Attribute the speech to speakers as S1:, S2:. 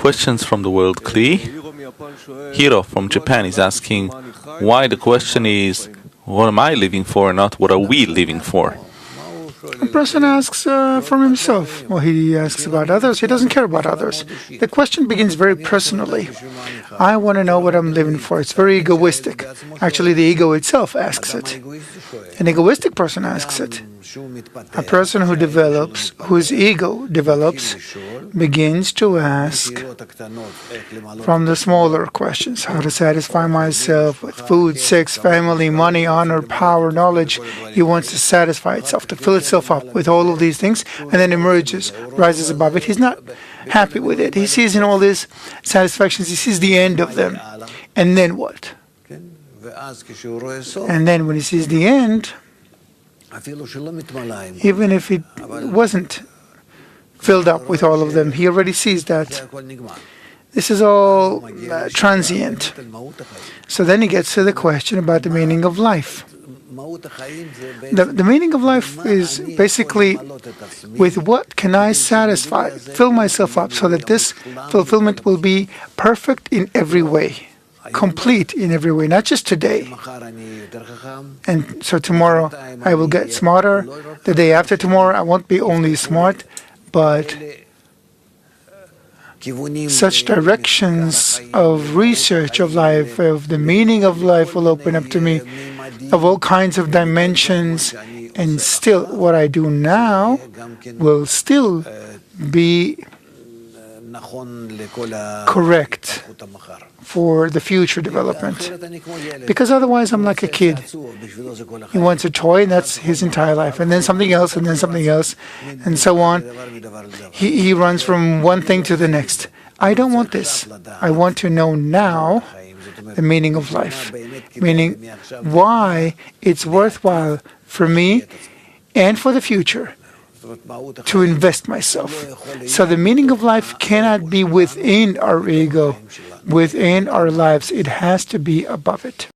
S1: Questions from the world Kli. Hiro from Japan is asking why the question is, what am I living for, and not what are we living for?
S2: A person asks from himself. Well, he asks about others. He doesn't care about others. The question begins very personally. I want to know what I'm living for. It's very egoistic. Actually, the ego itself asks it. An egoistic person asks it. A person whose ego develops, begins to ask from the smaller questions. How to satisfy myself with food, sex, family, money, honor, power, knowledge. He wants to satisfy itself, to fill itself up with all of these things, and then emerges, rises above it. He's not happy with it. He sees in all these satisfactions, he sees the end of them. And then what? And then when he sees the end, even if it wasn't filled up with all of them, he already sees that this is all transient. So then he gets to the question about the meaning of life. The meaning of life is basically, with what can I fill myself up so that this fulfillment will be perfect in every way, complete in every way, not just today. And so tomorrow I will get smarter. The day after tomorrow I won't be only smart, but such directions of research of life, of the meaning of life will open up to me, of all kinds of dimensions, and still what I do now will still be correct for the future development. Because otherwise I'm like a kid. He wants a toy, and that's his entire life, and then something else, and then something else, and so on. He runs from one thing to the next. I don't want this. I want to know now the meaning of life, meaning why it's worthwhile for me and for the future to invest myself. So the meaning of life cannot be within our ego, within our lives. It has to be above it.